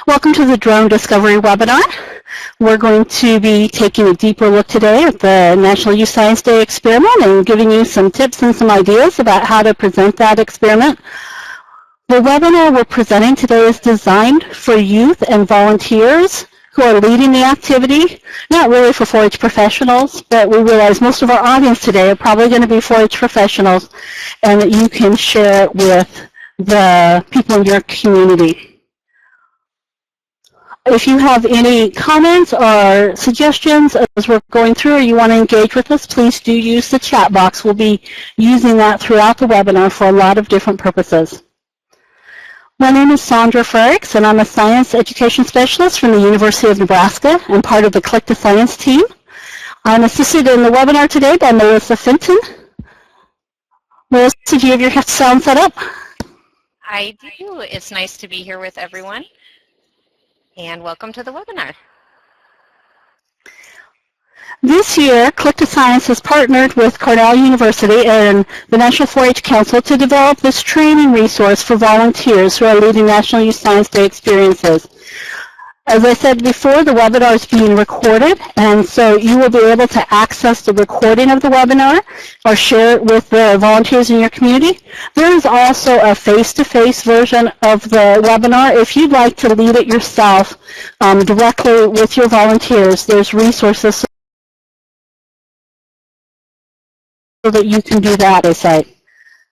Welcome to the Drone Discovery webinar. We're going to be taking a deeper look today at the National Youth Science Day experiment and giving you some tips and some ideas about how to present that experiment. The webinar we're presenting today is designed for youth and volunteers who are leading the activity, not really for 4-H professionals, but we realize most of our audience today are probably going to be 4-H professionals, and that you can share it with the people in your community. If you have any comments or suggestions as we're going through, or you want to engage with us, please do use the chat box. We'll be using that throughout the webinar for a lot of different purposes. My name is Sandra Frericks, and I'm a science education specialist from the University of Nebraska and part of the Click to Science team. I'm assisted in the webinar today by Melissa Fenton. Melissa, do you have your sound set up? I do. It's nice to be here with everyone. And welcome to the webinar. This year, Click to Science has partnered with Cornell University and the National 4-H Council to develop this training resource for volunteers who are leading National Youth Science Day experiences. As I said before, the webinar is being recorded, and so you will be able to access the recording of the webinar or share it with the volunteers in your community. There is also a face-to-face version of the webinar. If you'd like to lead it yourself directly with your volunteers, there's resources so that you can do that, I say.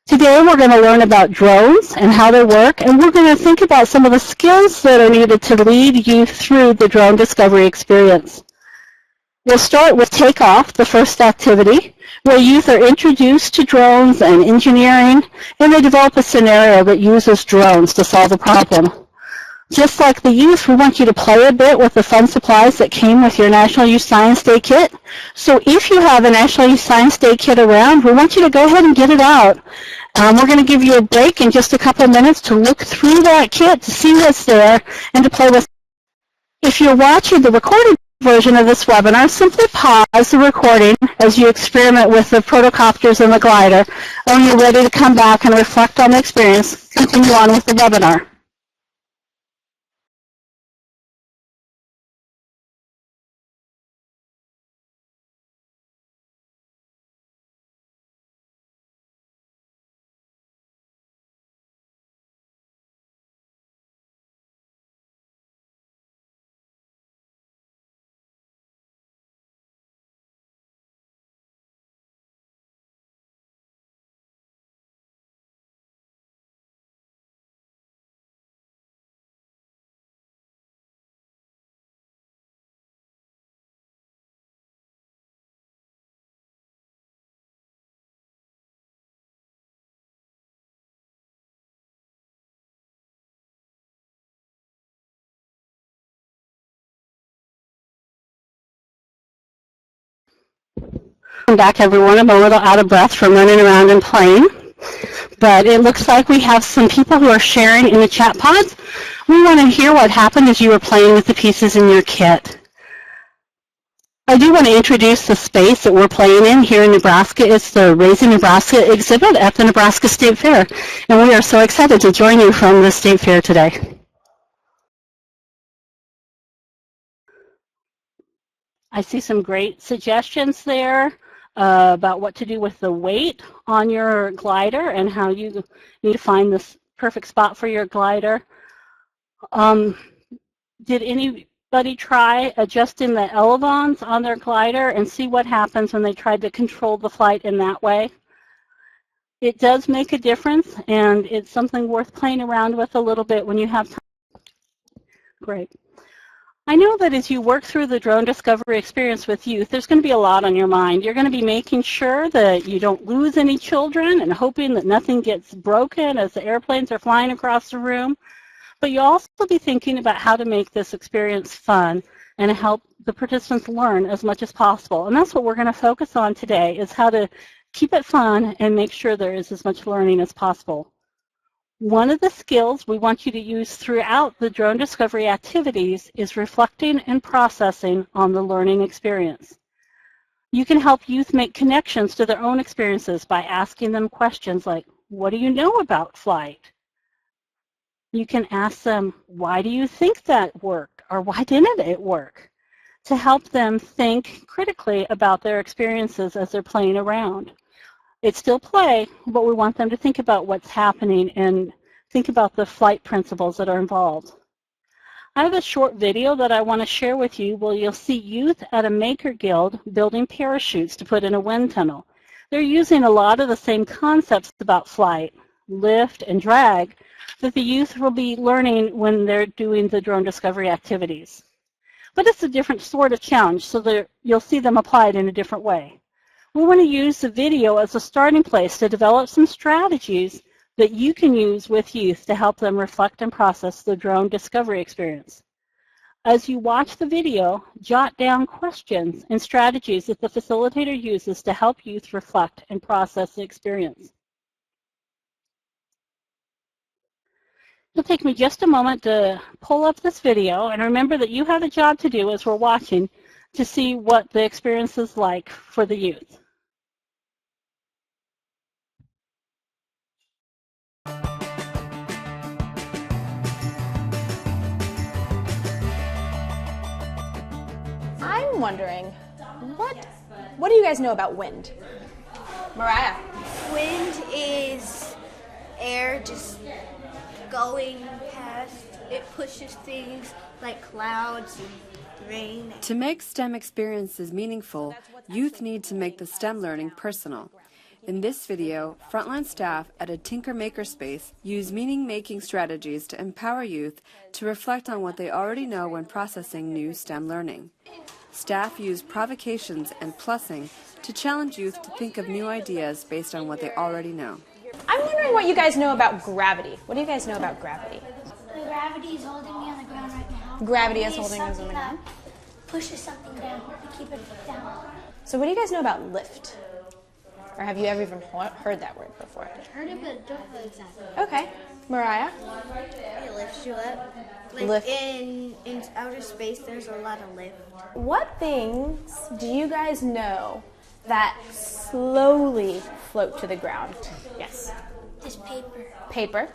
Today we're going to learn about drones and how they work, and we're going to think about some of the skills that are needed to lead you through the drone discovery experience. We'll start with takeoff, the first activity, where youth are introduced to drones and engineering, and they develop a scenario that uses drones to solve a problem. Just like the youth, we want you to play a bit with the fun supplies that came with your National Youth Science Day kit. So if you have a National Youth Science Day kit around, we want you to go ahead and get it out. We're going to give you a break in just a couple of minutes to look through that kit to see what's there and to play with it. If you're watching the recorded version of this webinar, simply pause the recording as you experiment with the protocopters and the glider. When you're ready to come back and reflect on the experience, continue on with the webinar. Welcome back, everyone. I'm a little out of breath from running around and playing, but it looks like we have some people who are sharing in the chat pods. We want to hear what happened as you were playing with the pieces in your kit. I do want to introduce the space that we're playing in here in Nebraska. It's the Raising Nebraska exhibit at the Nebraska State Fair, and we are so excited to join you from the State Fair today. I see some great suggestions there about what to do with the weight on your glider and how you need to find this perfect spot for your glider. Did anybody try adjusting the elevons on their glider and see what happens when they tried to control the flight in that way? It does make a difference, and it's something worth playing around with a little bit when you have time. Great. I know that as you work through the drone discovery experience with youth, there's going to be a lot on your mind. You're going to be making sure that you don't lose any children and hoping that nothing gets broken as the airplanes are flying across the room. But you'll also be thinking about how to make this experience fun and help the participants learn as much as possible. And that's what we're going to focus on today, is how to keep it fun and make sure there is as much learning as possible. One of the skills we want you to use throughout the drone discovery activities is reflecting and processing on the learning experience. You can help youth make connections to their own experiences by asking them questions like, what do you know about flight? You can ask them, why do you think that worked? Or why didn't it work? To help them think critically about their experiences as they're playing around. It's still play, but we want them to think about what's happening and think about the flight principles that are involved. I have a short video that I want to share with you where you'll see youth at a maker guild building parachutes to put in a wind tunnel. They're using a lot of the same concepts about flight, lift, and drag that the youth will be learning when they're doing the drone discovery activities. But it's a different sort of challenge, so you'll see them applied in a different way. We want to use the video as a starting place to develop some strategies that you can use with youth to help them reflect and process the drone discovery experience. As you watch the video, jot down questions and strategies that the facilitator uses to help youth reflect and process the experience. It'll take me just a moment to pull up this video, and remember that you have a job to do as we're watching to see what the experience is like for the youth. I'm wondering, what do you guys know about wind? Mariah? Wind is air just going past. It pushes things like clouds and rain. To make STEM experiences meaningful, youth need to make the STEM learning personal. In this video, frontline staff at a Tinker Makerspace use meaning-making strategies to empower youth to reflect on what they already know when processing new STEM learning. Staff use provocations and plussing to challenge youth to think of new ideas based on what they already know. I'm wondering what you guys know about gravity. What do you guys know about gravity? Gravity is holding me on the ground right now. Gravity is holding us on the ground. Pushes something down to keep it down. So what do you guys know about lift? Or have you ever even heard that word before? I've heard it, but don't know exactly. Okay. Mariah? It lifts you up. Lift. In outer space, there's a lot of lift. What things do you guys know that slowly float to the ground? Yes. This paper. Paper.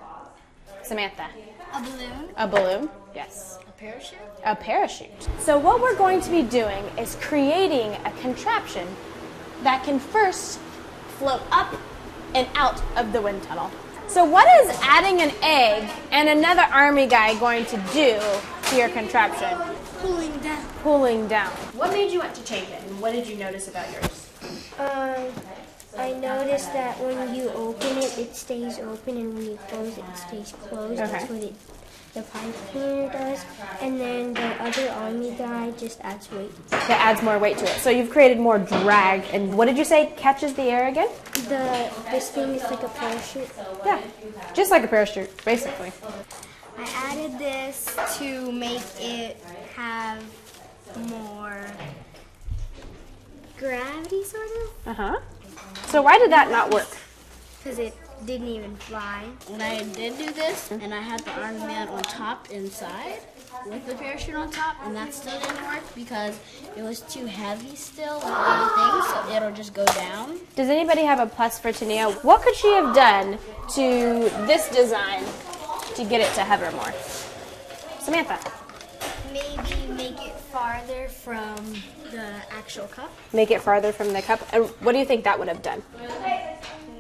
Samantha? A balloon. A balloon? Yes. A parachute. A parachute. So what we're going to be doing is creating a contraption that can first float up and out of the wind tunnel. So what is adding an egg and another army guy going to do to your contraption? Pulling down. Pulling down. What made you want to change it, and what did you notice about yours? I noticed that when you open it, it stays open, and when you close it, it stays closed. Okay. That's what the pipe cleaner does. And then the other army guy just adds weight. That adds more weight to it. So you've created more drag, and what did you say catches the air again? This thing is like a parachute. Yeah, just like a parachute, basically. I added this to make it have more gravity, sort of, Uh-huh. So why did that not work? because it didn't even fly. And I did do this, and I had the Iron Man on top inside with the parachute on top, and that still didn't work because it was too heavy still with other things, so it'll just go down. Does anybody have a plus for Tania? What could she have done to this design to get it to hover more? Samantha. Maybe make it farther from the actual cup. Make it farther from the cup. And what do you think that would have done?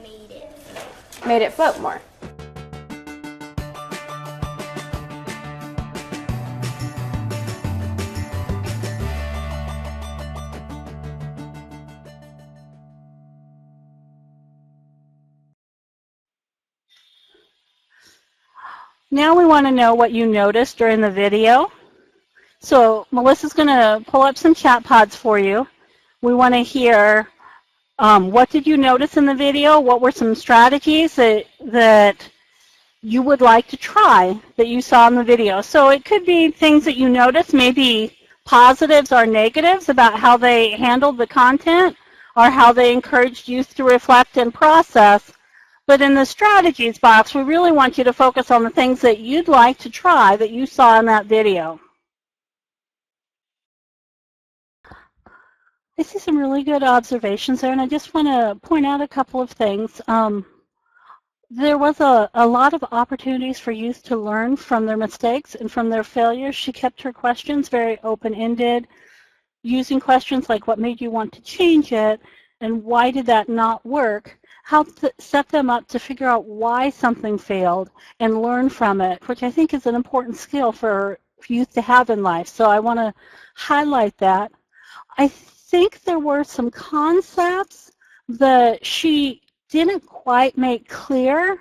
Made it. Made it float more. Now we want to know what you noticed during the video. So Melissa's going to pull up some chat pods for you. We want to hear what did you notice in the video? What were some strategies that you would like to try that you saw in the video? So it could be things that you noticed, maybe positives or negatives about how they handled the content or how they encouraged youth to reflect and process. But in the strategies box, we really want you to focus on the things that you'd like to try that you saw in that video. I see some really good observations there, and I just want to point out a couple of things. There was a lot of opportunities for youth to learn from their mistakes and from their failures. She kept her questions very open-ended, using questions like what made you want to change it and why did that not work, helped set them up to figure out why something failed and learn from it, which I think is an important skill for youth to have in life. So I want to highlight that. I think there were some concepts that she didn't quite make clear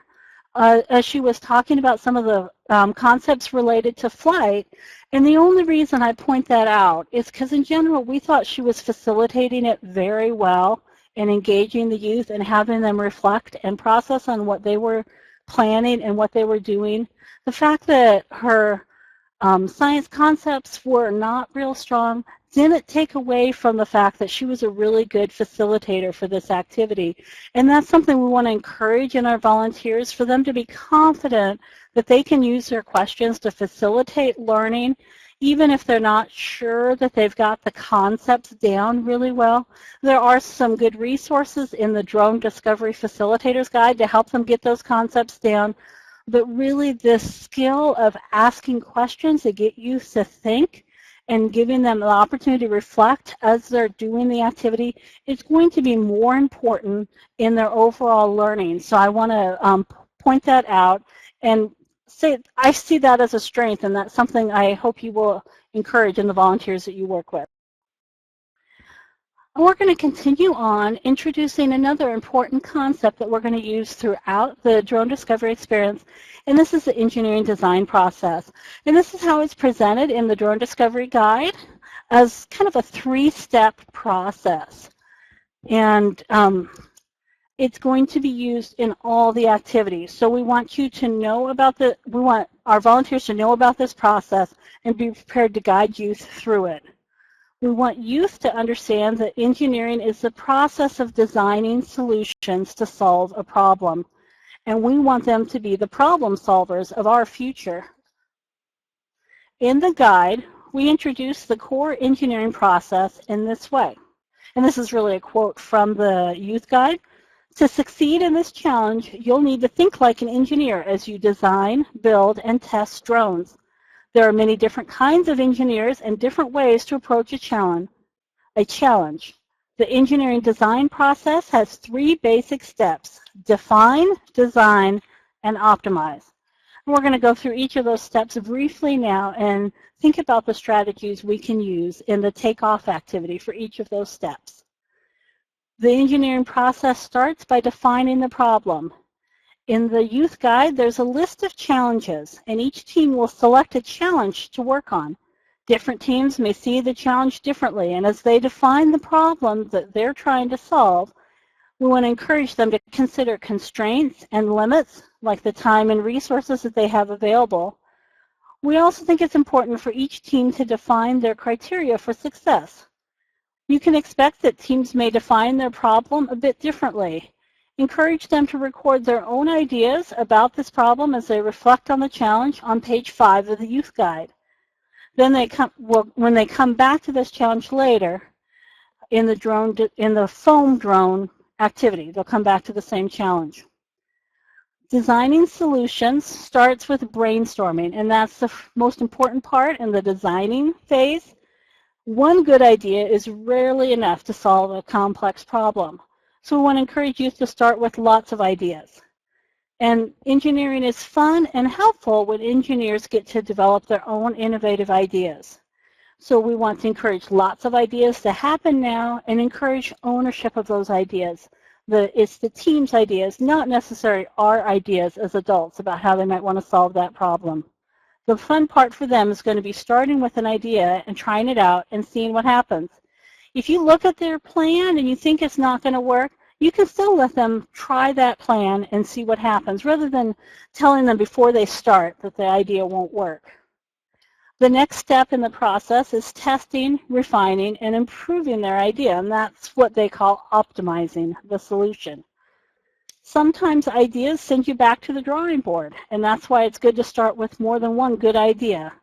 as she was talking about some of the concepts related to flight. And the only reason I point that out is because in general we thought she was facilitating it very well and engaging the youth and having them reflect and process on what they were planning and what they were doing. The fact that her science concepts were not real strong didn't take away from the fact that she was a really good facilitator for this activity. And that's something we want to encourage in our volunteers, for them to be confident that they can use their questions to facilitate learning, even if they're not sure that they've got the concepts down really well. There are some good resources in the Drone Discovery Facilitator's Guide to help them get those concepts down. But really this skill of asking questions to get youth to think and giving them the opportunity to reflect as they're doing the activity is going to be more important in their overall learning. So I want to point that out and say I see that as a strength, and that's something I hope you will encourage in the volunteers that you work with. And we're going to continue on introducing another important concept that we're going to use throughout the drone discovery experience, and this is the engineering design process. And this is how it's presented in the Drone Discovery Guide as kind of a three-step process. And it's going to be used in all the activities. So we want you to know about we want our volunteers to know about this process and be prepared to guide youth through it. We want youth to understand that engineering is the process of designing solutions to solve a problem. And we want them to be the problem solvers of our future. In the guide, we introduce the core engineering process in this way. And this is really a quote from the youth guide. To succeed in this challenge, you'll need to think like an engineer as you design, build, and test drones. There are many different kinds of engineers and different ways to approach a challenge. The engineering design process has three basic steps: define, design, and optimize. And we're going to go through each of those steps briefly now and think about the strategies we can use in the takeoff activity for each of those steps. The engineering process starts by defining the problem. In the youth guide, there's a list of challenges, and each team will select a challenge to work on. Different teams may see the challenge differently, and as they define the problem that they're trying to solve, we want to encourage them to consider constraints and limits, like the time and resources that they have available. We also think it's important for each team to define their criteria for success. You can expect that teams may define their problem a bit differently. Encourage them to record their own ideas about this problem as they reflect on the challenge on page 5 of the youth guide. Then when they come back to this challenge later in the foam drone activity, they'll come back to the same challenge. Designing solutions starts with brainstorming, and that's the most important part in the designing phase. One good idea is rarely enough to solve a complex problem. So we want to encourage youth to start with lots of ideas. And engineering is fun and helpful when engineers get to develop their own innovative ideas. So we want to encourage lots of ideas to happen now and encourage ownership of those ideas. It's the team's ideas, not necessarily our ideas as adults about how they might want to solve that problem. The fun part for them is going to be starting with an idea and trying it out and seeing what happens. If you look at their plan and you think it's not going to work, you can still let them try that plan and see what happens, rather than telling them before they start that the idea won't work. The next step in the process is testing, refining, and improving their idea, and that's what they call optimizing the solution. Sometimes ideas send you back to the drawing board, and that's why it's good to start with more than one good idea.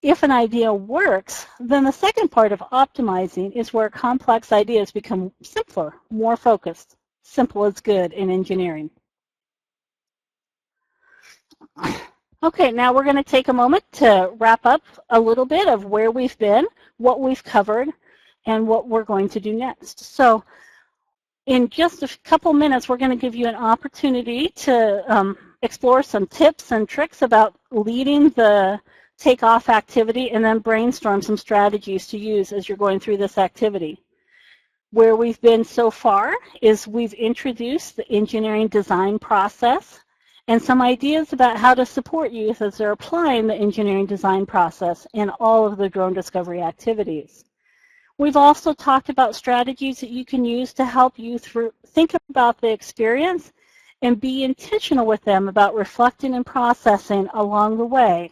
If an idea works, then the second part of optimizing is where complex ideas become simpler, more focused. Simple is good in engineering. Okay, now we're going to take a moment to wrap up a little bit of where we've been, what we've covered, and what we're going to do next. So in just a couple minutes, we're going to give you an opportunity to explore some tips and tricks about leading the takeoff activity and then brainstorm some strategies to use as you're going through this activity. Where we've been so far is we've introduced the engineering design process and some ideas about how to support youth as they're applying the engineering design process in all of the drone discovery activities. We've also talked about strategies that you can use to help youth think about the experience and be intentional with them about reflecting and processing along the way,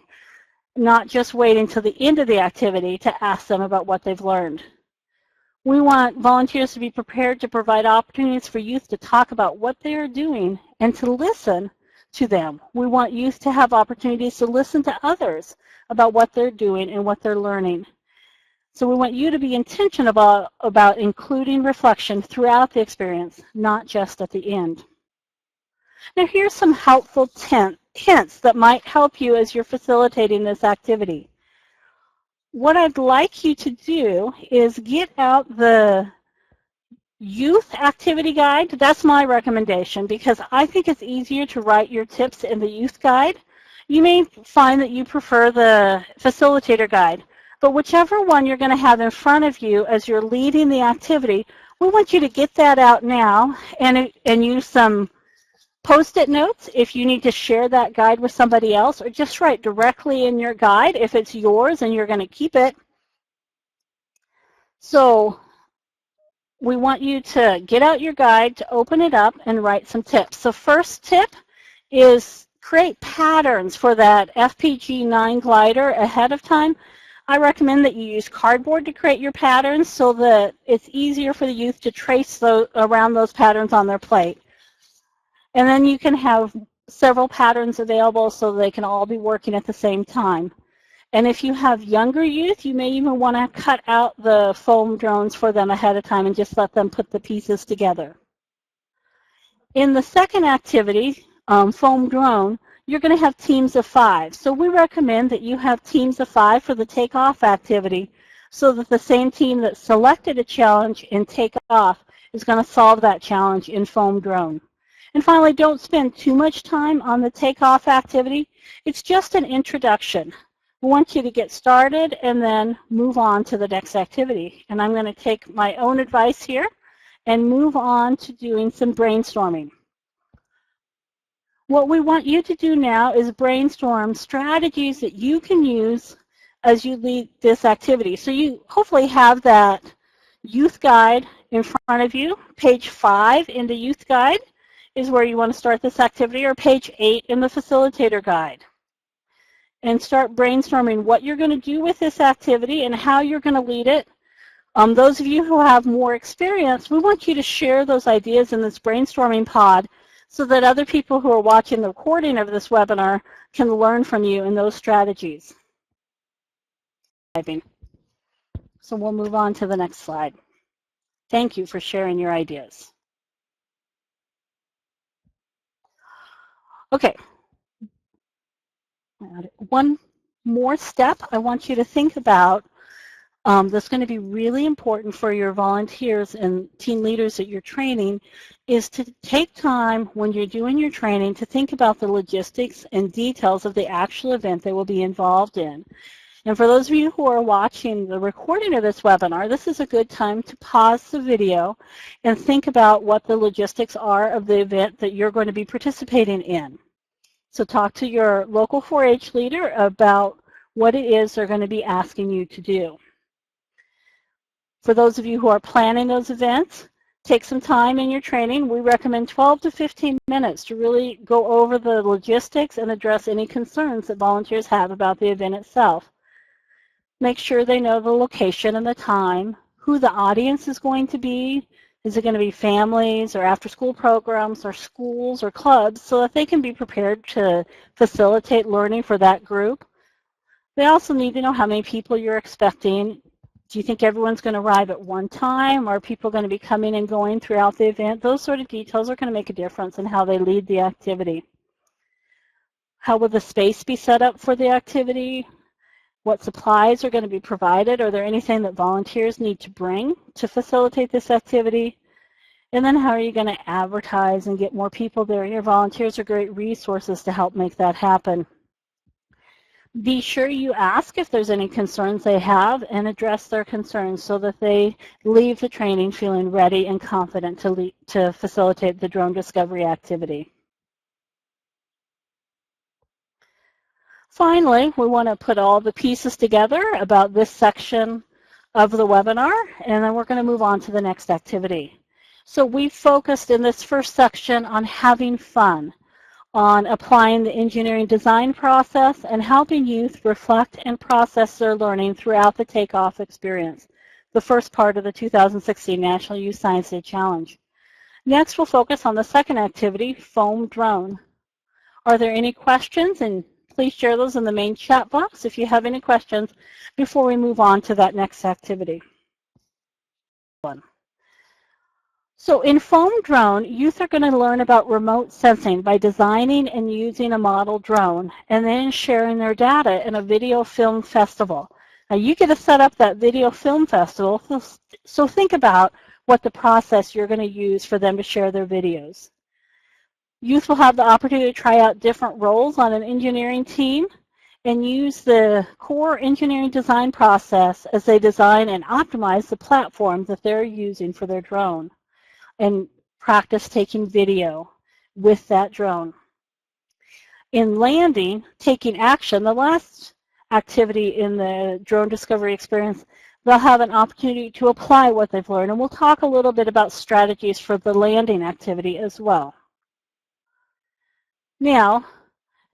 not just waiting till the end of the activity to ask them about what they've learned. We want volunteers to be prepared to provide opportunities for youth to talk about what they are doing and to listen to them. We want youth to have opportunities to listen to others about what they're doing and what they're learning. So we want you to be intentional about including reflection throughout the experience, not just at the end. Now here's some helpful hints that might help you as you're facilitating this activity. What I'd like you to do is get out the youth activity guide. That's my recommendation because I think it's easier to write your tips in the youth guide. You may find that you prefer the facilitator guide, but whichever one you're going to have in front of you as you're leading the activity, we want you to get that out now and use some Post-it notes if you need to share that guide with somebody else, or just write directly in your guide if it's yours and you're going to keep it. So we want you to get out your guide, to open it up, and write some tips. So first tip is create patterns for that FPG-9 glider ahead of time. I recommend that you use cardboard to create your patterns so that it's easier for the youth to trace around those patterns on their plate. And then you can have several patterns available so they can all be working at the same time. And if you have younger youth, you may even want to cut out the foam drones for them ahead of time and just let them put the pieces together. In the second activity, foam drone, you're going to have teams of 5. So we recommend that you have teams of 5 for the takeoff activity so that the same team that selected a challenge in takeoff is going to solve that challenge in foam drone. And finally, don't spend too much time on the takeoff activity. It's just an introduction. We want you to get started and then move on to the next activity. And I'm going to take my own advice here and move on to doing some brainstorming. What we want you to do now is brainstorm strategies that you can use as you lead this activity. So you hopefully have that youth guide in front of you. Page 5 in the youth guide is where you want to start this activity, or page 8 in the facilitator guide. And start brainstorming what you're going to do with this activity and how you're going to lead it. Those of you who have more experience, we want you to share those ideas in this brainstorming pod so that other people who are watching the recording of this webinar can learn from you in those strategies. So we'll move on to the next slide. Thank you for sharing your ideas. Okay, one more step I want you to think about that's going to be really important for your volunteers and team leaders that you're training is to take time when you're doing your training to think about the logistics and details of the actual event they will be involved in. And for those of you who are watching the recording of this webinar, this is a good time to pause the video and think about what the logistics are of the event that you're going to be participating in. So talk to your local 4-H leader about what it is they're going to be asking you to do. For those of you who are planning those events, take some time in your training. We recommend 12 to 15 minutes to really go over the logistics and address any concerns that volunteers have about the event itself. Make sure they know the location and the time, who the audience is going to be. Is it going to be families or after-school programs or schools or clubs so that they can be prepared to facilitate learning for that group? They also need to know how many people you're expecting. Do you think everyone's going to arrive at one time? Are people going to be coming and going throughout the event? Those sort of details are going to make a difference in how they lead the activity. How will the space be set up for the activity? What supplies are going to be provided? Are there anything that volunteers need to bring to facilitate this activity? And then how are you going to advertise and get more people there? Your volunteers are great resources to help make that happen. Be sure you ask if there's any concerns they have and address their concerns so that they leave the training feeling ready and confident to facilitate the drone discovery activity. Finally, we want to put all the pieces together about this section of the webinar, and then we're going to move on to the next activity. So we focused in this first section on having fun, on applying the engineering design process and helping youth reflect and process their learning throughout the takeoff experience, the first part of the 2016 National Youth Science Day Challenge. Next, we'll focus on the second activity, foam drone. Are there any questions? And please share those in the main chat box if you have any questions before we move on to that next activity. So in foam drone, youth are going to learn about remote sensing by designing and using a model drone and then sharing their data in a video film festival. Now you get to set up that video film festival, so think about what the process you're going to use for them to share their videos. Youth will have the opportunity to try out different roles on an engineering team and use the core engineering design process as they design and optimize the platform that they're using for their drone and practice taking video with that drone. In landing, taking action, the last activity in the drone discovery experience, they'll have an opportunity to apply what they've learned, and we'll talk a little bit about strategies for the landing activity as well. Now,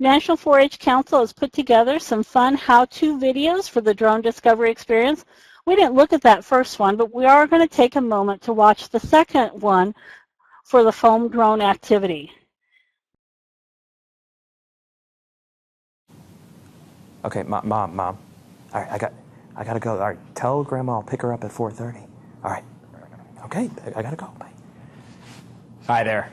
National 4-H Council has put together some fun how-to videos for the drone discovery experience. We didn't look at that first one, but we are going to take a moment to watch the second one for the foam drone activity. Okay, Mom. All right, I gotta go. All right, tell Grandma I'll pick her up at 4:30. All right. Okay, I gotta go. Bye. Hi there.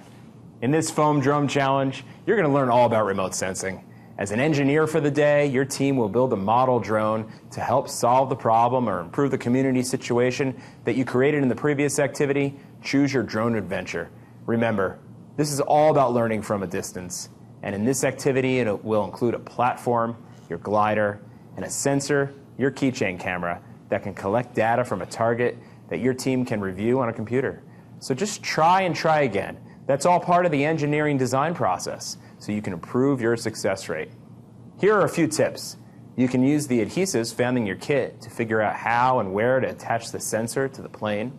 In this foam drone challenge, you're going to learn all about remote sensing. As an engineer for the day, your team will build a model drone to help solve the problem or improve the community situation that you created in the previous activity. Choose your drone adventure. Remember, this is all about learning from a distance. And in this activity, it will include a platform, your glider, and a sensor, your keychain camera, that can collect data from a target that your team can review on a computer. So just try and try again. That's all part of the engineering design process, so you can improve your success rate. Here are a few tips. You can use the adhesives found in your kit to figure out how and where to attach the sensor to the plane.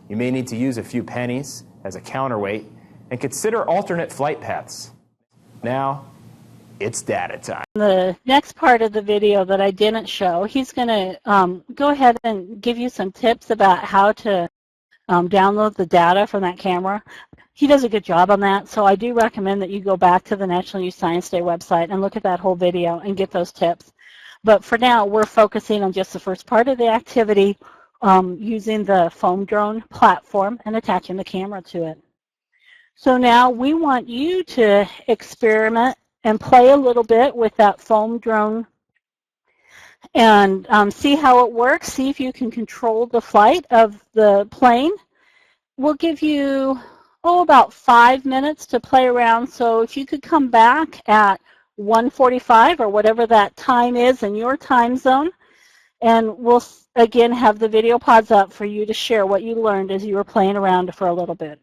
You may need to use a few pennies as a counterweight, and consider alternate flight paths. Now, it's data time. The next part of the video that I didn't show, he's going to go ahead and give you some tips about how to download the data from that camera. He does a good job on that, so I do recommend that you go back to the National Youth Science Day website and look at that whole video and get those tips. But for now, we're focusing on just the first part of the activity, using the foam drone platform and attaching the camera to it. So now we want you to experiment and play a little bit with that foam drone and see how it works, see if you can control the flight of the plane. We'll give you about 5 minutes to play around, so if you could come back at 1:45 or whatever that time is in your time zone, and we'll again have the video pods up for you to share what you learned as you were playing around for a little bit.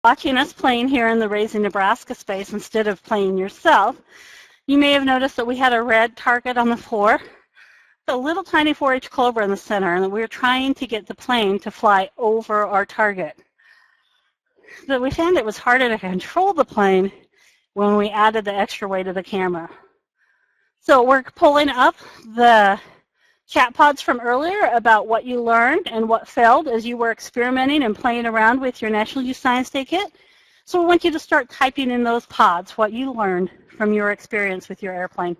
watching us playing here in the Raising Nebraska space instead of playing yourself, you may have noticed that we had a red target on the floor, a little tiny 4-H clover in the center, and we were trying to get the plane to fly over our target. But we found it was harder to control the plane when we added the extra weight of the camera. So we're pulling up the chat pods from earlier about what you learned and what failed as you were experimenting and playing around with your National Youth Science Day kit. So we want you to start typing in those pods what you learned from your experience with your airplane.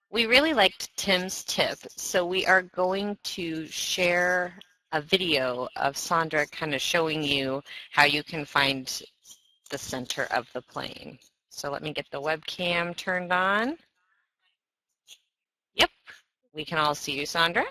We really liked Tim's tip, so we are going to share a video of Sandra kind of showing you how you can find the center of the plane. So let me get the webcam turned on. Yep, we can all see you, Sandra.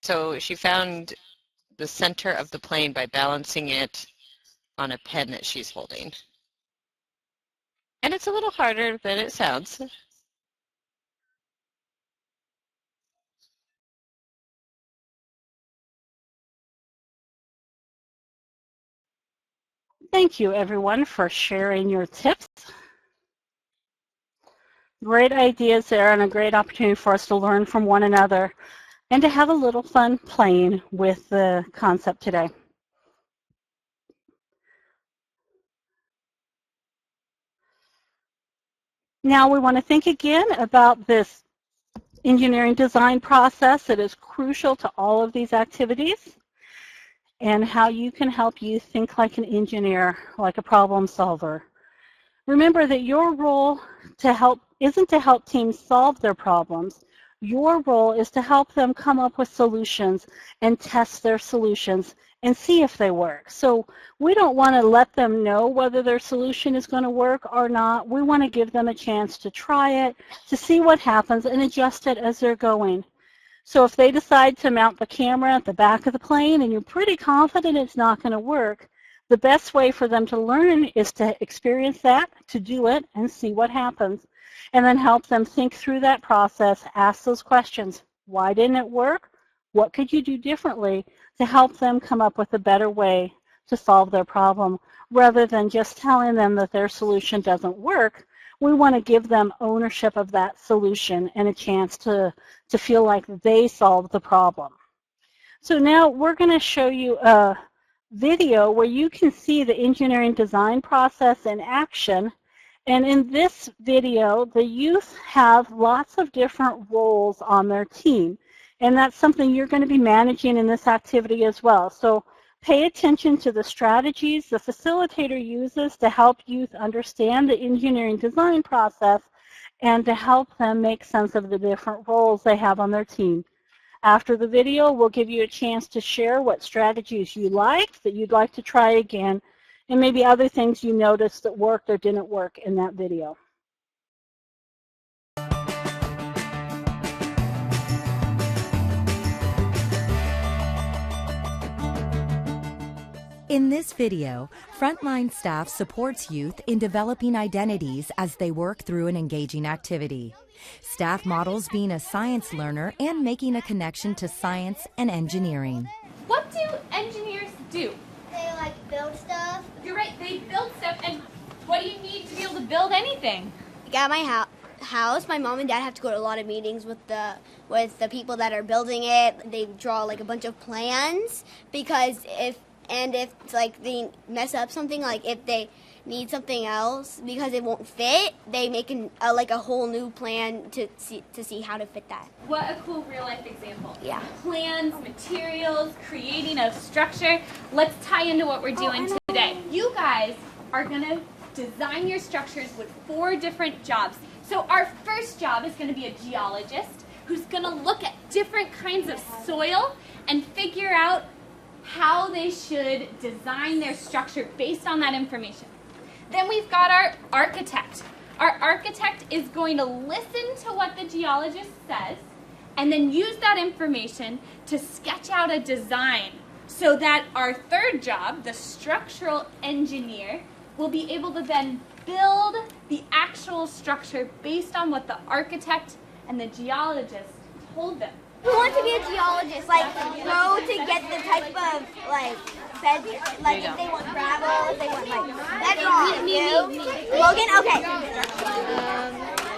So she found the center of the plane by balancing it on a pen that she's holding. And it's a little harder than it sounds. Thank you, everyone, for sharing your tips. Great ideas there and a great opportunity for us to learn from one another and to have a little fun playing with the concept today. Now we want to think again about this engineering design process that is crucial to all of these activities and how you can help you think like an engineer, like a problem solver. Remember that your role isn't to help teams solve their problems. Your role is to help them come up with solutions and test their solutions and see if they work. So we don't want to let them know whether their solution is going to work or not. We want to give them a chance to try it, to see what happens, and adjust it as they're going. So if they decide to mount the camera at the back of the plane and you're pretty confident it's not going to work, the best way for them to learn is to experience that, to do it, and see what happens. And then help them think through that process, ask those questions. Why didn't it work? What could you do differently to help them come up with a better way to solve their problem? Rather than just telling them that their solution doesn't work, we want to give them ownership of that solution and a chance to feel like they solved the problem. So now we're going to show you a video where you can see the engineering design process in action. And in this video, the youth have lots of different roles on their team. And that's something you're going to be managing in this activity as well. So pay attention to the strategies the facilitator uses to help youth understand the engineering design process and to help them make sense of the different roles they have on their team. After the video, we'll give you a chance to share what strategies you liked, that you'd like to try again, and maybe other things you noticed that worked or didn't work in that video. In this video, frontline staff supports youth in developing identities as they work through an engaging activity. Staff models being a science learner and making a connection to science and engineering. What do engineers do? They build stuff. You're right, they build stuff, and what do you need to be able to build anything? At my house, my mom and dad have to go to a lot of meetings with the people that are building it. They draw a bunch of plans because if they mess up something, if they need something else because it won't fit, they make a whole new plan to see how to fit that. What a cool real life example. Yeah. Plans, materials, creating a structure. Let's tie into what we're doing today. You guys are going to design your structures with 4 different jobs. So our first job is going to be a geologist who's going to look at different kinds of soil and figure out how they should design their structure based on that information. Then we've got our architect. Our architect is going to listen to what the geologist says and then use that information to sketch out a design so that our third job, the structural engineer, will be able to then build the actual structure based on what the architect and the geologist told them. Who wants to be a geologist? Like, go to get the type of, like, bed, like, if they want gravel, if they want, like, bedrock. Me. Logan? Okay.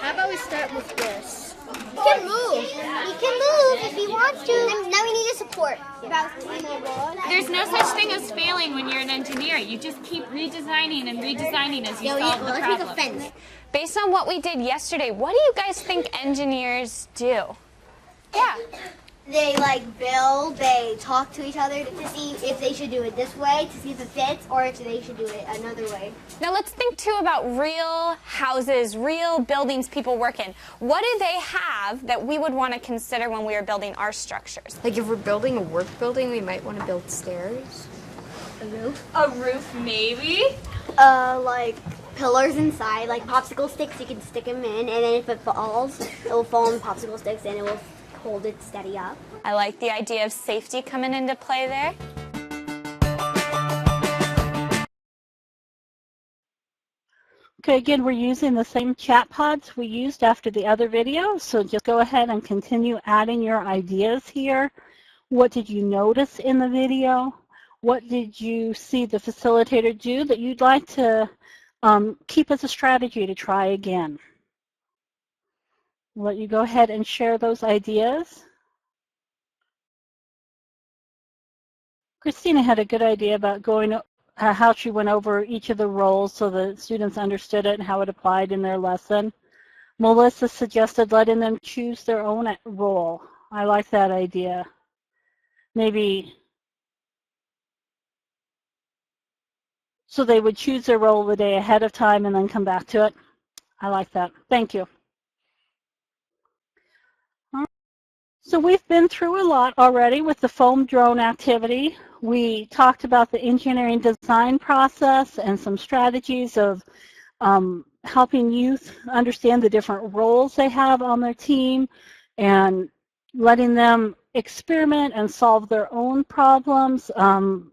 How about we start with this? He can move. He can move if he wants to. Now we need a support. There's no such thing as failing when you're an engineer. You just keep redesigning and redesigning as you solve the problem. Let's make a fence. Based on what we did yesterday, what do you guys think engineers do? Yeah. They like build, they talk to each other to see if they should do it this way, to see if it fits, or if they should do it another way. Now let's think too about real houses, real buildings people work in. What do they have that we would want to consider when we are building our structures? Like if we're building a work building, we might want to build stairs. A roof? A roof, maybe? Like pillars inside, like popsicle sticks, you can stick them in, and then if it falls, it will fall on the popsicle sticks and it will hold it steady up. I like the idea of safety coming into play there. Okay, again, we're using the same chat pods we used after the other video, so just go ahead and continue adding your ideas here. What did you notice in the video? What did you see the facilitator do that you'd like to keep as a strategy to try again? I'll let you go ahead and share those ideas. Christina had a good idea about going how she went over each of the roles so the students understood it and how it applied in their lesson. Melissa suggested letting them choose their own role. I like that idea. Maybe so they would choose their role the day ahead of time and then come back to it. I like that. Thank you. So we've been through a lot already with the foam drone activity. We talked about the engineering design process and some strategies of helping youth understand the different roles they have on their team and letting them experiment and solve their own problems,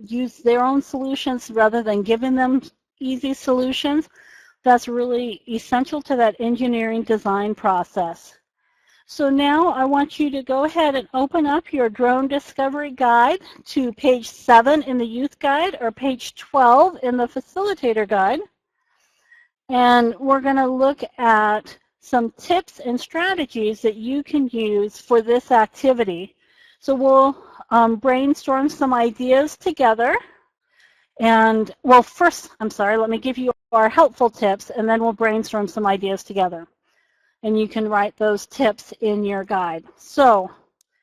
use their own solutions rather than giving them easy solutions. That's really essential to that engineering design process. So now I want you to go ahead and open up your drone discovery guide to page 7 in the youth guide or page 12 in the facilitator guide. And we're going to look at some tips and strategies that you can use for this activity. So we'll brainstorm some ideas together. And, well, first, I'm sorry, let me give you our helpful tips, and then we'll brainstorm some ideas together. And you can write those tips in your guide. So,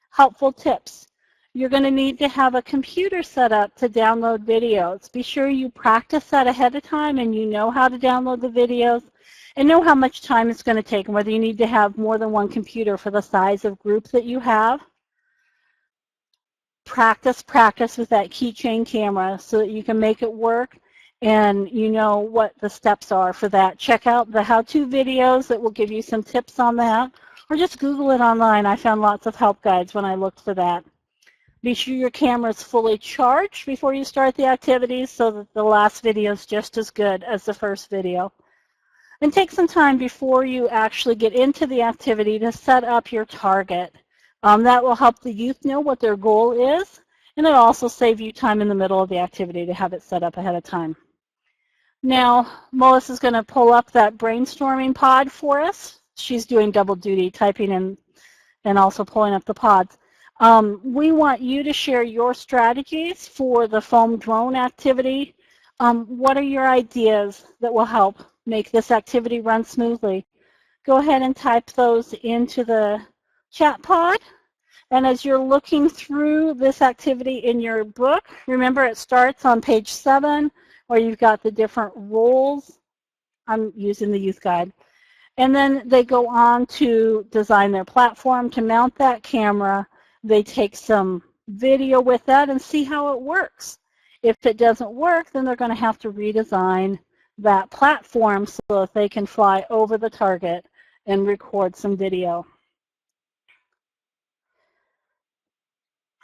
helpful tips. You're going to need to have a computer set up to download videos. Be sure you practice that ahead of time and you know how to download the videos and know how much time it's going to take and whether you need to have more than one computer for the size of group that you have. Practice with that keychain camera so that you can make it work and you know what the steps are for that. Check out the how-to videos that will give you some tips on that, or just Google it online. I found lots of help guides when I looked for that. Be sure your camera is fully charged before you start the activities so that the last video is just as good as the first video. And take some time before you actually get into the activity to set up your target. That will help the youth know what their goal is, and it'll also save you time in the middle of the activity to have it set up ahead of time. Now, Melissa's going to pull up that brainstorming pod for us. She's doing double duty, typing in and also pulling up the pods. We want you to share your strategies for the foam drone activity. What are your ideas that will help make this activity run smoothly? Go ahead and type those into the chat pod. And as you're looking through this activity in your book, remember it starts on page 7 where you've got the different roles. I'm using the youth guide. And then they go on to design their platform to mount that camera. They take some video with that and see how it works. If it doesn't work, then they're going to have to redesign that platform so that they can fly over the target and record some video.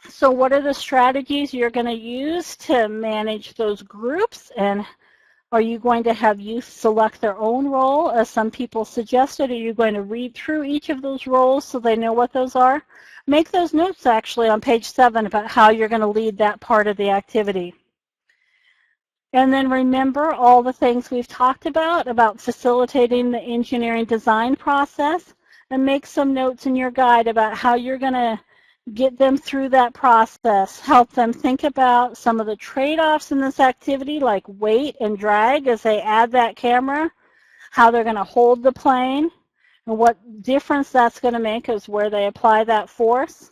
So what are the strategies you're going to use to manage those groups? And are you going to have youth select their own role, as some people suggested? Are you going to read through each of those roles so they know what those are? Make those notes actually on page 7 about how you're going to lead that part of the activity. And then remember all the things we've talked about facilitating the engineering design process, and make some notes in your guide about how you're going to get them through that process. Help them think about some of the trade-offs in this activity, like weight and drag as they add that camera, how they're going to hold the plane, and what difference that's going to make is where they apply that force.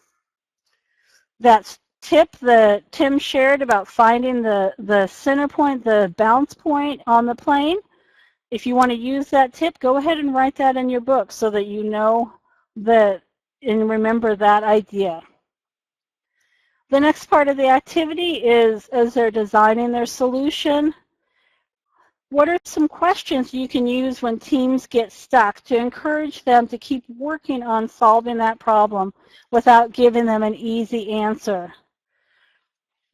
That tip that Tim shared about finding the center point, the bounce point on the plane, if you want to use that tip, go ahead and write that in your book so that you know that and remember that idea. The next part of the activity is, as they're designing their solution, what are some questions you can use when teams get stuck to encourage them to keep working on solving that problem without giving them an easy answer?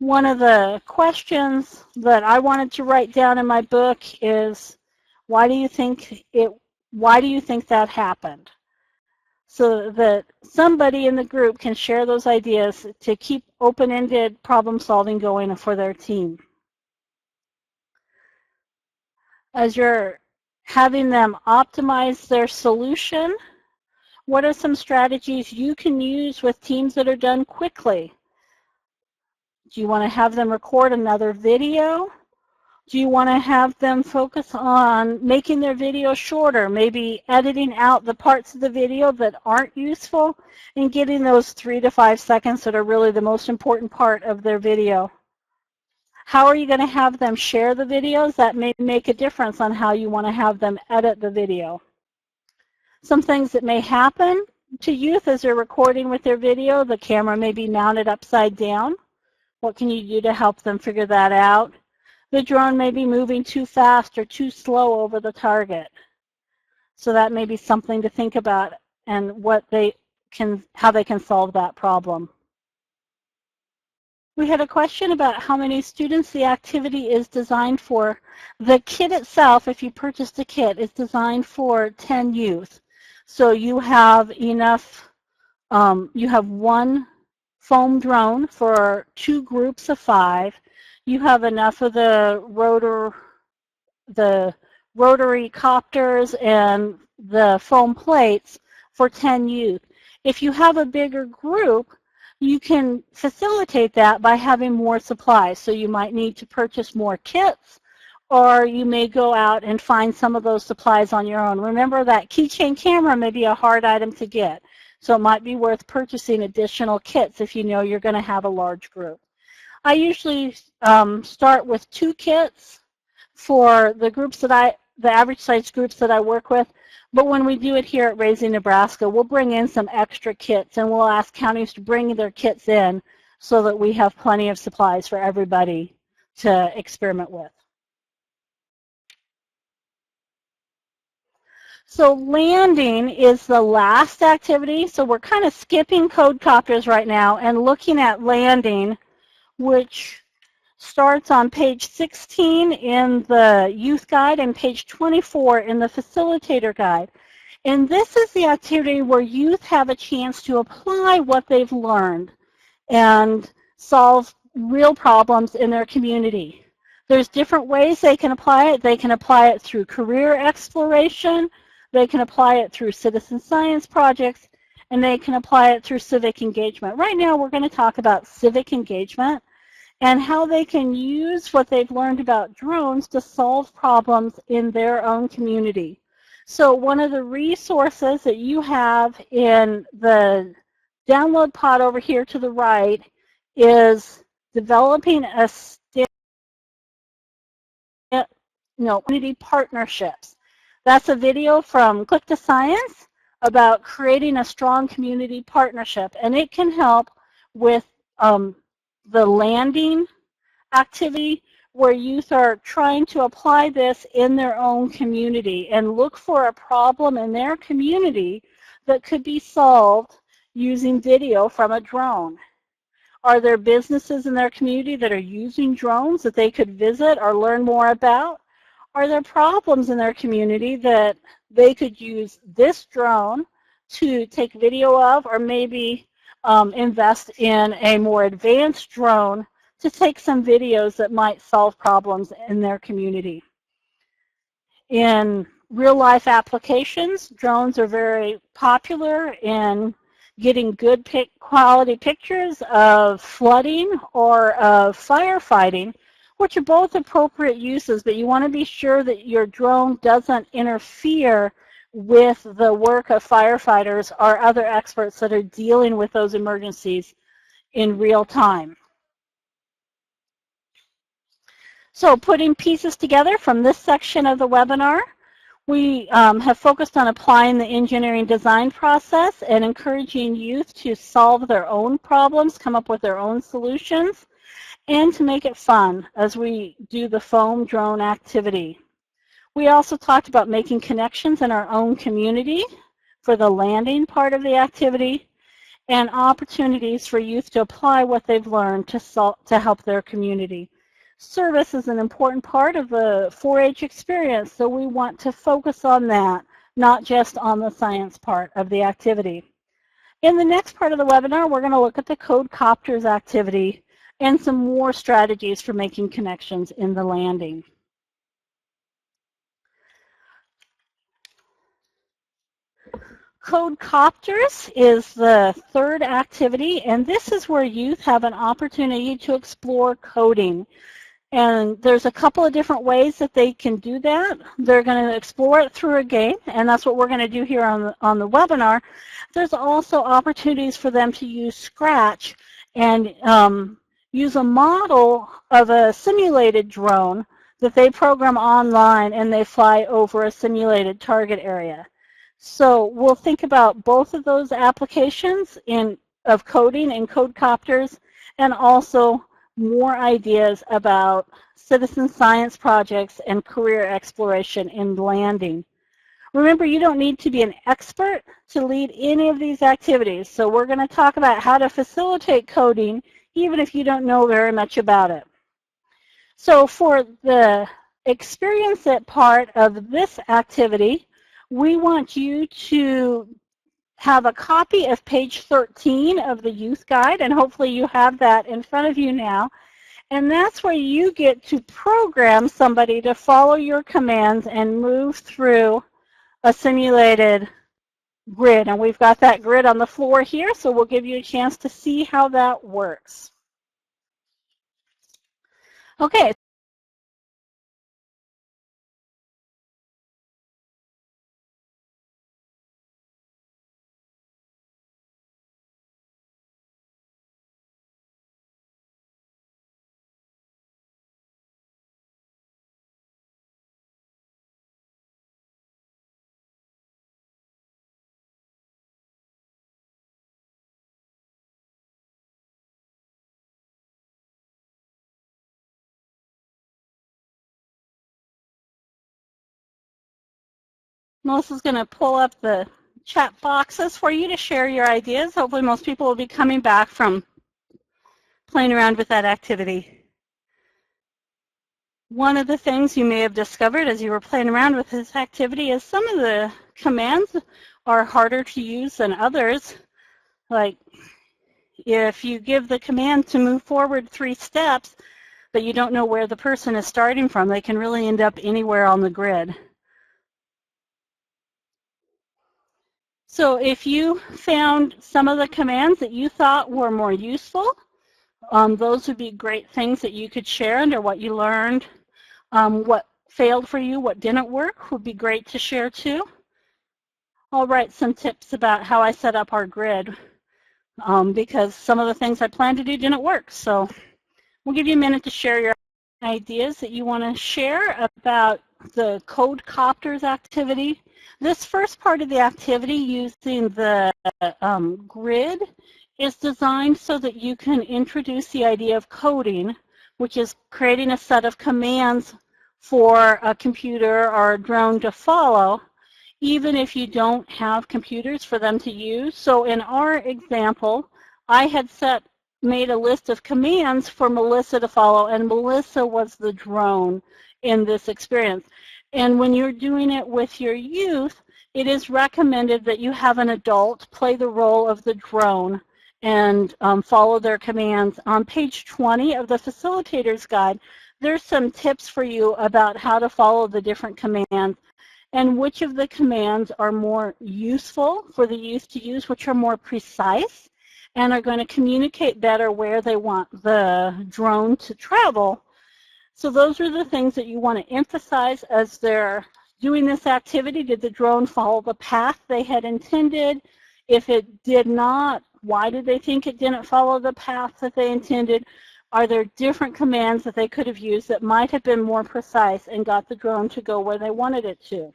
One of the questions that I wanted to write down in my book is, why do you think that happened? So that somebody in the group can share those ideas to keep open-ended problem solving going for their team. As you're having them optimize their solution, what are some strategies you can use with teams that are done quickly? Do you want to have them record another video? Do you want to have them focus on making their video shorter, maybe editing out the parts of the video that aren't useful and getting those 3 to 5 seconds that are really the most important part of their video? How are you going to have them share the videos? That may make a difference on how you want to have them edit the video. Some things that may happen to youth as they're recording with their video, the camera may be mounted upside down. What can you do to help them figure that out? The drone may be moving too fast or too slow over the target. So that may be something to think about and how they can solve that problem. We had a question about how many students the activity is designed for. The kit itself, if you purchased a kit, is designed for 10 youth. So you have enough, you have one foam drone for 2 groups of 5. You have enough of the rotary copters and the foam plates for 10 youth. If you have a bigger group, you can facilitate that by having more supplies. So you might need to purchase more kits, or you may go out and find some of those supplies on your own. Remember that keychain camera may be a hard item to get, so it might be worth purchasing additional kits if you know you're going to have a large group. I usually start with 2 kits for the groups the average size groups that I work with. But when we do it here at Raising Nebraska, we'll bring in some extra kits, and we'll ask counties to bring their kits in so that we have plenty of supplies for everybody to experiment with. So landing is the last activity. So we're kind of skipping code copters right now and looking at landing, which starts on page 16 in the youth guide and page 24 in the facilitator guide. And this is the activity where youth have a chance to apply what they've learned and solve real problems in their community. There's different ways they can apply it. They can apply it through career exploration, they can apply it through citizen science projects, and they can apply it through civic engagement. Right now we're going to talk about civic engagement and how they can use what they've learned about drones to solve problems in their own community. So one of the resources that you have in the download pod over here to the right is developing a community partnerships. That's a video from Click to Science about creating a strong community partnership, and it can help with the landing activity where youth are trying to apply this in their own community and look for a problem in their community that could be solved using video from a drone. Are there businesses in their community that are using drones that they could visit or learn more about? Are there problems in their community that they could use this drone to take video of, or maybe invest in a more advanced drone to take some videos that might solve problems in their community? In real-life applications, drones are very popular in getting good quality pictures of flooding or of firefighting, which are both appropriate uses, but you want to be sure that your drone doesn't interfere with the work of firefighters or other experts that are dealing with those emergencies in real time. So putting pieces together from this section of the webinar, we have focused on applying the engineering design process and encouraging youth to solve their own problems, come up with their own solutions, and to make it fun as we do the foam drone activity. We also talked about making connections in our own community for the landing part of the activity, and opportunities for youth to apply what they've learned to help their community. Service is an important part of the 4-H experience, so we want to focus on that, not just on the science part of the activity. In the next part of the webinar, we're going to look at the Code Copters activity and some more strategies for making connections in the landing. Code Copters is the third activity, and this is where youth have an opportunity to explore coding. And there's a couple of different ways that they can do that. They're going to explore it through a game, and that's what we're going to do here on the webinar. There's also opportunities for them to use Scratch and use a model of a simulated drone that they program online, and they fly over a simulated target area. So we'll think about both of those applications of coding and Code Copters, and also more ideas about citizen science projects and career exploration in landing. Remember, you don't need to be an expert to lead any of these activities. So we're going to talk about how to facilitate coding even if you don't know very much about it. So for the experience it part of this activity, we want you to have a copy of page 13 of the youth guide, and hopefully you have that in front of you now. And that's where you get to program somebody to follow your commands and move through a simulated grid. And we've got that grid on the floor here, so we'll give you a chance to see how that works. Okay. Melissa's going to pull up the chat boxes for you to share your ideas. Hopefully most people will be coming back from playing around with that activity. One of the things you may have discovered as you were playing around with this activity is some of the commands are harder to use than others. Like if you give the command to move forward 3 steps, but you don't know where the person is starting from, they can really end up anywhere on the grid. So if you found some of the commands that you thought were more useful, those would be great things that you could share under what you learned. What failed for you, what didn't work, would be great to share too. I'll write some tips about how I set up our grid because some of the things I planned to do didn't work. So we'll give you a minute to share your ideas that you want to share about the Code Copters activity. This first part of the activity using the grid is designed so that you can introduce the idea of coding, which is creating a set of commands for a computer or a drone to follow, even if you don't have computers for them to use. So in our example, I had set made a list of commands for Melissa to follow, and Melissa was the drone in this experience. And when you're doing it with your youth, it is recommended that you have an adult play the role of the drone and follow their commands. On page 20 of the Facilitators Guide, there's some tips for you about how to follow the different commands and which of the commands are more useful for the youth to use, which are more precise and are going to communicate better where they want the drone to travel. So those are the things that you want to emphasize as they're doing this activity. Did the drone follow the path they had intended? If it did not, why did they think it didn't follow the path that they intended? Are there different commands that they could have used that might have been more precise and got the drone to go where they wanted it to?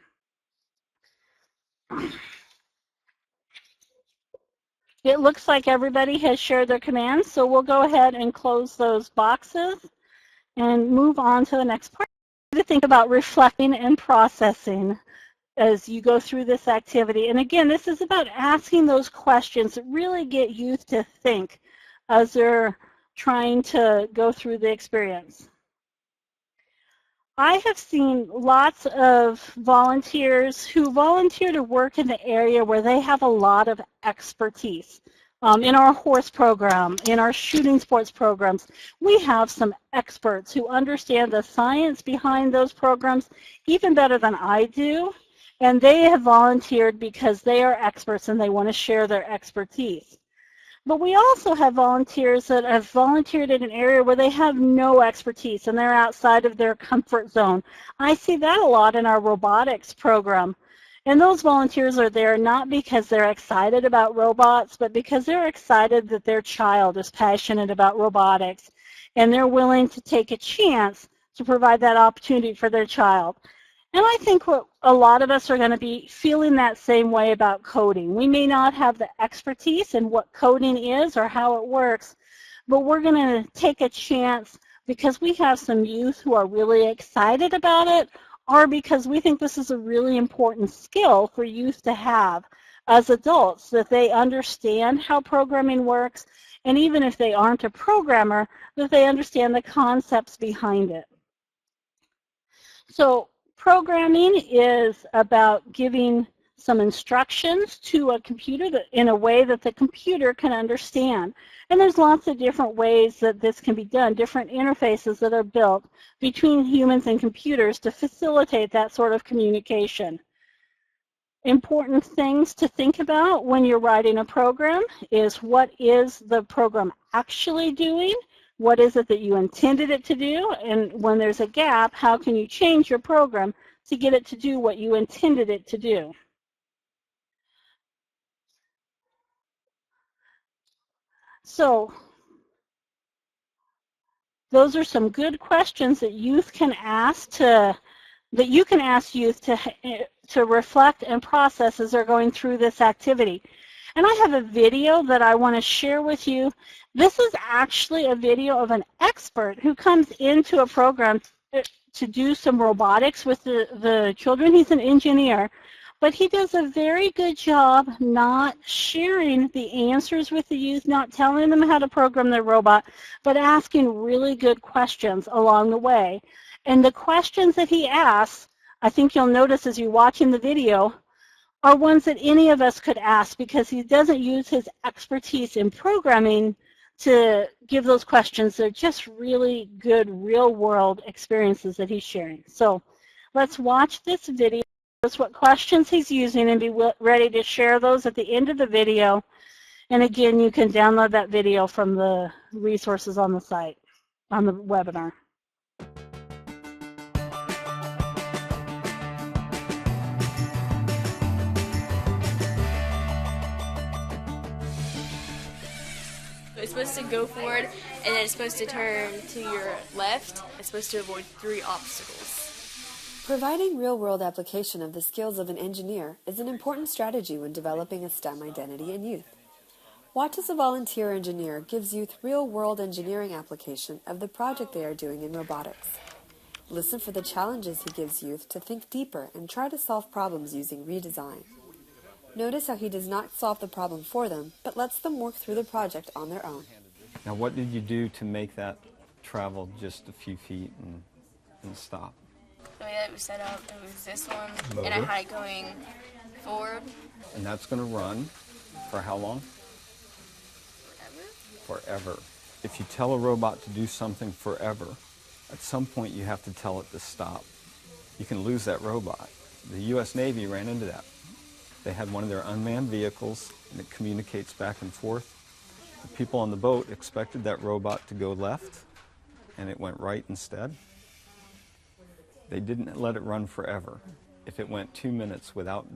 It looks like everybody has shared their commands, so we'll go ahead and close those boxes and move on to the next part. To think about reflecting and processing as you go through this activity. And again, this is about asking those questions that really get youth to think as they're trying to go through the experience. I have seen lots of volunteers who volunteer to work in the area where they have a lot of expertise. In our horse program, in our shooting sports programs, we have some experts who understand the science behind those programs even better than I do, and they have volunteered because they are experts and they want to share their expertise. But we also have volunteers that have volunteered in an area where they have no expertise and they're outside of their comfort zone. I see that a lot in our robotics program. And those volunteers are there not because they're excited about robots, but because they're excited that their child is passionate about robotics and they're willing to take a chance to provide that opportunity for their child. And I think what a lot of us are going to be feeling that same way about coding. We may not have the expertise in what coding is or how it works, but we're going to take a chance because we have some youth who are really excited about it, or because we think this is a really important skill for youth to have as adults, that they understand how programming works, and even if they aren't a programmer, that they understand the concepts behind it. So programming is about giving some instructions to a computer in a way that the computer can understand. And there's lots of different ways that this can be done, different interfaces that are built between humans and computers to facilitate that sort of communication. Important things to think about when you're writing a program is what is the program actually doing? What is it that you intended it to do? And when there's a gap, how can you change your program to get it to do what you intended it to do? So those are some good questions that youth can ask you can ask youth to reflect and process as they're going through this activity. And I have a video that I want to share with you. This is actually a video of an expert who comes into a program to do some robotics with the children. He's an engineer, but he does a very good job not sharing the answers with the youth, not telling them how to program their robot, but asking really good questions along the way. And the questions that he asks, I think you'll notice as you're watching the video, are ones that any of us could ask because he doesn't use his expertise in programming to give those questions. They're just really good real-world experiences that he's sharing. So let's watch this video, what questions he's using, and be ready to share those at the end of the video. And again, you can download that video from the resources on the site, on the webinar. It's supposed to go forward, and then it's supposed to turn to your left. It's supposed to avoid 3 obstacles. Providing real-world application of the skills of an engineer is an important strategy when developing a STEM identity in youth. Watch as a volunteer engineer gives youth real-world engineering application of the project they are doing in robotics. Listen for the challenges he gives youth to think deeper and try to solve problems using redesign. Notice how he does not solve the problem for them, but lets them work through the project on their own. Now, what did you do to make that travel just a few feet and stop? The way that it was set up, it was this one, Motor. and I had it going forward. And that's going to run for how long? Forever. If you tell a robot to do something forever, at some point you have to tell it to stop. You can lose that robot. The U.S. Navy ran into that. They had one of their unmanned vehicles, and it communicates back and forth. The people on the boat expected that robot to go left, and it went right instead. They didn't let it run forever. If it went 2 minutes without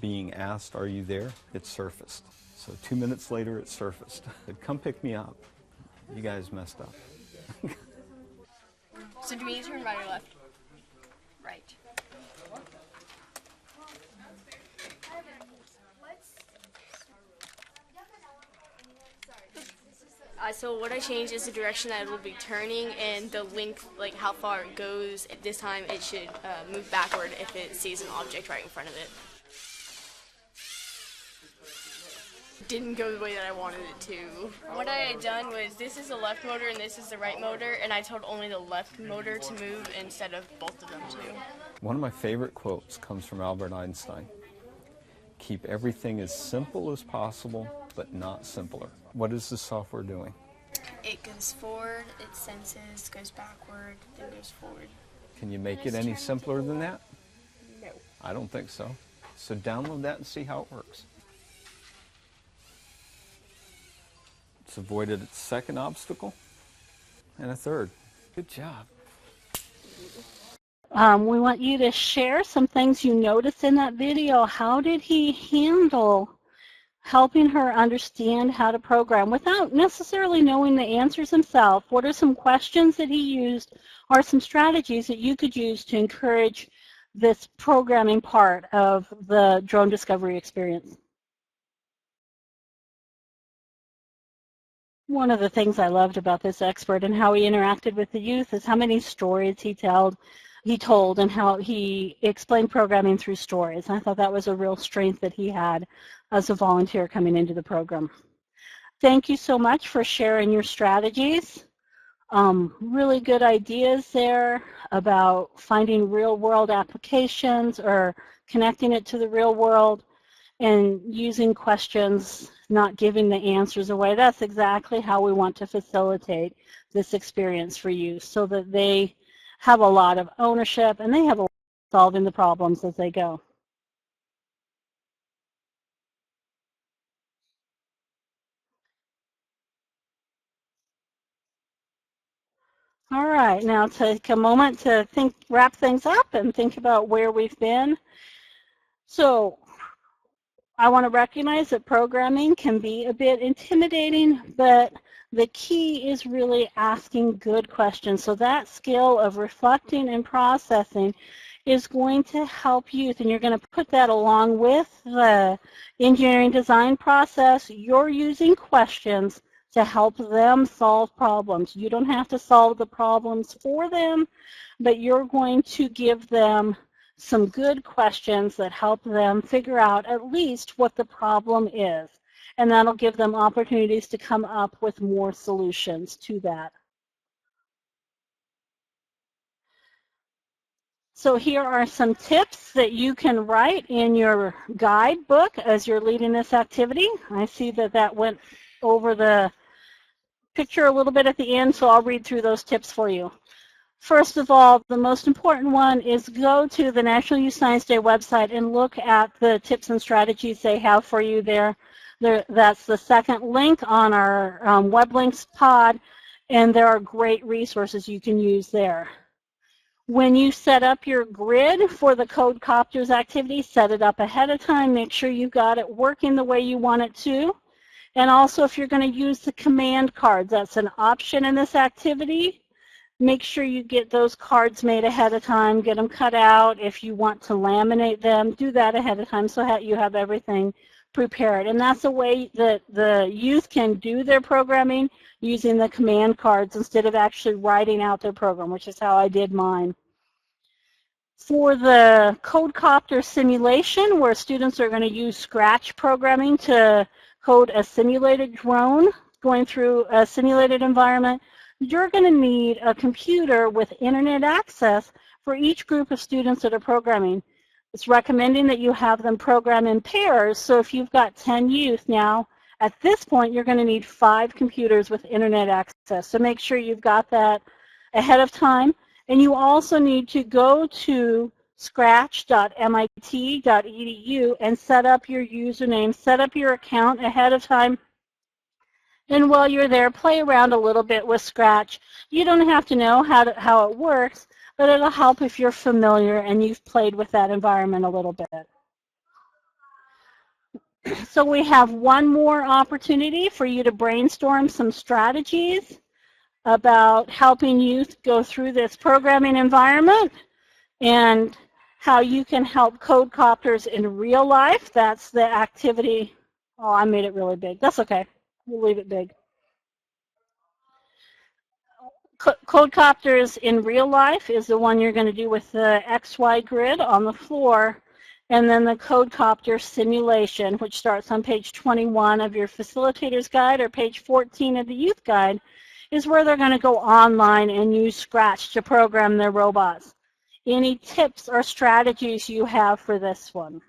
being asked, "Are you there?" it surfaced. So 2 minutes later, it surfaced. It said, "Come pick me up. You guys messed up." So do we need to turn right or left? Right. So what I changed is the direction that it will be turning and the length, like how far it goes. This time it should move backward if it sees an object right in front of it. Didn't go the way that I wanted it to. What I had done was, this is the left motor and this is the right motor, and I told only the left motor to move instead of both of them to. One of my favorite quotes comes from Albert Einstein. "Keep everything as simple as possible, but not simpler." What is the software doing? It goes forward, it senses, goes backward, then goes forward. Can you make it any simpler than that? No. I don't think so. So download that and see how it works. It's avoided its second obstacle and a third. Good job. We want you to share some things you noticed in that video. How did he handle helping her understand how to program without necessarily knowing the answers himself? What are some questions that he used or some strategies that you could use to encourage this programming part of the drone discovery experience? One of the things I loved about this expert and how he interacted with the youth is how many stories he told and how he explained programming through stories. I thought that was a real strength that he had as a volunteer coming into the program. Thank you so much for sharing your strategies. Really good ideas there about finding real-world applications or connecting it to the real world and using questions, not giving the answers away. That's exactly how we want to facilitate this experience for you, so that they have a lot of ownership and they have a lot of solving the problems as they go. All right, now take a moment to wrap things up and think about where we've been. So I want to recognize that programming can be a bit intimidating, but the key is really asking good questions. So that skill of reflecting and processing is going to help youth, and you're going to put that along with the engineering design process. You're using questions to help them solve problems. You don't have to solve the problems for them, but you're going to give them some good questions that help them figure out at least what the problem is. And that'll give them opportunities to come up with more solutions to that. So here are some tips that you can write in your guidebook as you're leading this activity. I see that that went over the picture a little bit at the end, so I'll read through those tips for you. First of all, the most important one is go to the National Youth Science Day website and look at the tips and strategies they have for you there. That's the second link on our web links pod, and there are great resources you can use there. When you set up your grid for the Code Copters activity, set it up ahead of time. Make sure you got it working the way you want it to. And also, if you're going to use the command cards, that's an option in this activity. Make sure you get those cards made ahead of time, get them cut out. If you want to laminate them, do that ahead of time so that you have everything prepared. And that's a way that the youth can do their programming using the command cards instead of actually writing out their program, which is how I did mine. For the Code Copter simulation, where students are going to use Scratch programming to code a simulated drone, going through a simulated environment, you're going to need a computer with internet access for each group of students that are programming. It's recommending that you have them program in pairs, so if you've got 10 youth now, at this point you're going to need 5 computers with internet access. So make sure you've got that ahead of time. And you also need to go to scratch.mit.edu and set up your username, set up your account ahead of time. And while you're there, play around a little bit with Scratch. You don't have to know how it works, but it'll help if you're familiar and you've played with that environment a little bit. So we have one more opportunity for you to brainstorm some strategies about helping youth go through this programming environment and how you can help code copters in real life. That's the activity. Oh, I made it really big. That's okay. We'll leave it big. Code copters in real life is the one you're going to do with the XY grid on the floor, and then the Code Copter Simulation, which starts on page 21 of your facilitators guide or page 14 of the youth guide, is where they're going to go online and use Scratch to program their robots. Any tips or strategies you have for this one?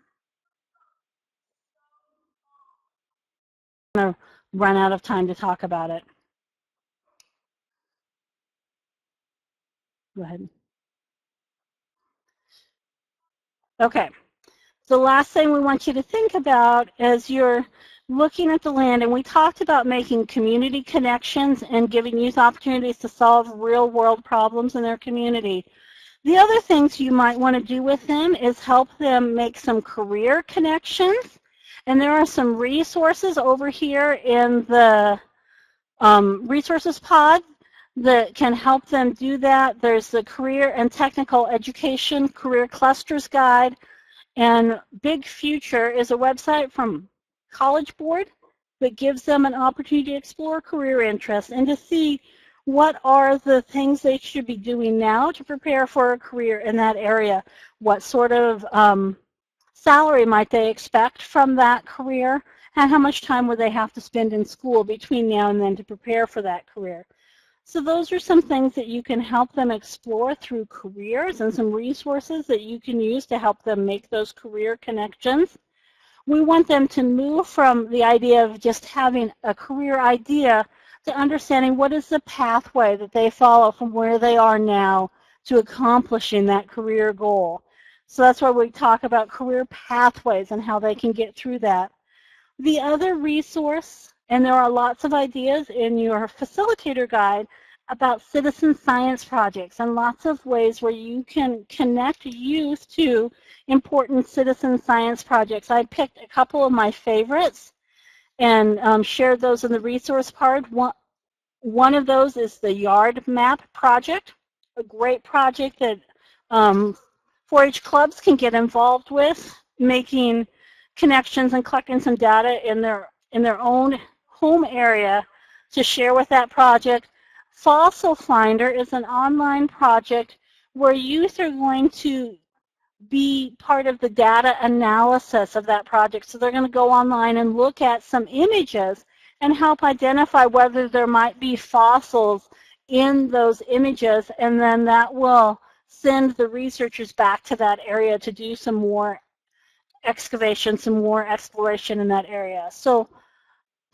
I'm going to run out of time to talk about it. Go ahead. Okay. The last thing we want you to think about as you're looking at the land, and we talked about making community connections and giving youth opportunities to solve real-world problems in their community. The other things you might want to do with them is help them make some career connections. And there are some resources over here in the resources pod that can help them do that. There's the Career and Technical Education Career Clusters Guide. And Big Future is a website from College Board that gives them an opportunity to explore career interests and to see what are the things they should be doing now to prepare for a career in that area. What sort of salary might they expect from that career, and how much time would they have to spend in school between now and then to prepare for that career. So those are some things that you can help them explore through careers and some resources that you can use to help them make those career connections. We want them to move from the idea of just having a career idea to understanding what is the pathway that they follow from where they are now to accomplishing that career goal. So that's why we talk about career pathways and how they can get through that. The other resource, and there are lots of ideas in your facilitator guide about citizen science projects and lots of ways where you can connect youth to important citizen science projects. I picked a couple of my favorites and shared those in the resource part. One of those is the Yard Map project, a great project that 4-H clubs can get involved with, making connections and collecting some data in their own home area to share with that project. Fossil Finder is an online project where youth are going to be part of the data analysis of that project. So they're going to go online and look at some images and help identify whether there might be fossils in those images, and then that will send the researchers back to that area to do some more excavation, some more exploration in that area. So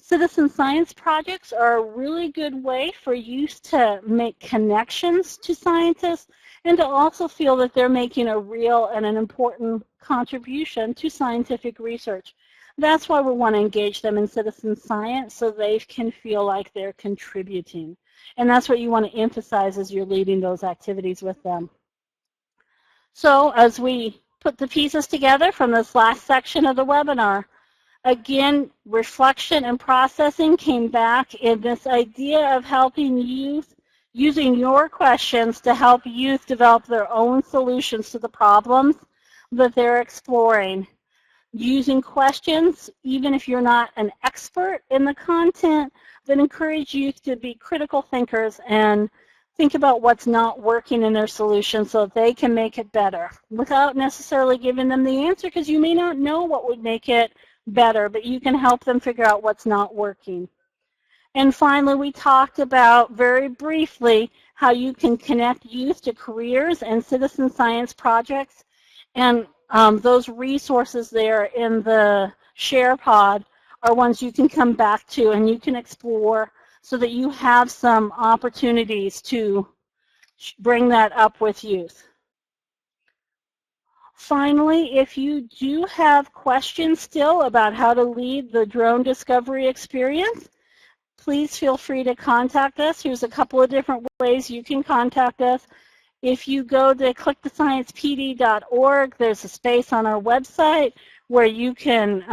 citizen science projects are a really good way for youth to make connections to scientists and to also feel that they're making a real and an important contribution to scientific research. That's why we want to engage them in citizen science, so they can feel like they're contributing. And that's what you want to emphasize as you're leading those activities with them. So as we put the pieces together from this last section of the webinar, again, reflection and processing came back in this idea of helping youth, using your questions to help youth develop their own solutions to the problems that they're exploring. Using questions, even if you're not an expert in the content, that encourage youth to be critical thinkers and think about what's not working in their solution so that they can make it better without necessarily giving them the answer, because you may not know what would make it better, but you can help them figure out what's not working. And finally, we talked about very briefly how you can connect youth to careers and citizen science projects. And those resources there in the share pod are ones you can come back to and you can explore so that you have some opportunities to bring that up with youth. Finally, if you do have questions still about how to lead the drone discovery experience, please feel free to contact us. Here's a couple of different ways you can contact us. If you go to clickthesciencepd.org, there's a space on our website where you can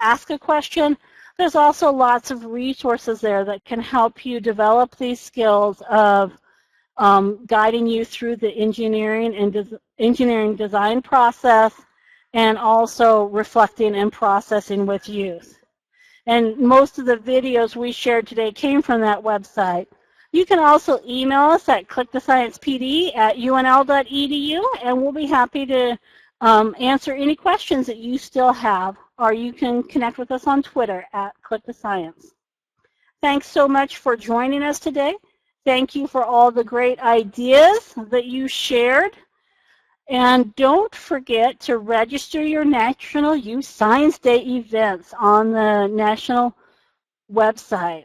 ask a question. There's also lots of resources there that can help you develop these skills of guiding you through the engineering and engineering design process, and also reflecting and processing with youth. And most of the videos we shared today came from that website. You can also email us at clickthesciencepd@unl.edu, and we'll be happy to answer any questions that you still have, or you can connect with us on Twitter at clickthescience. Thanks so much for joining us today. Thank you for all the great ideas that you shared. And don't forget to register your National Youth Science Day events on the national website.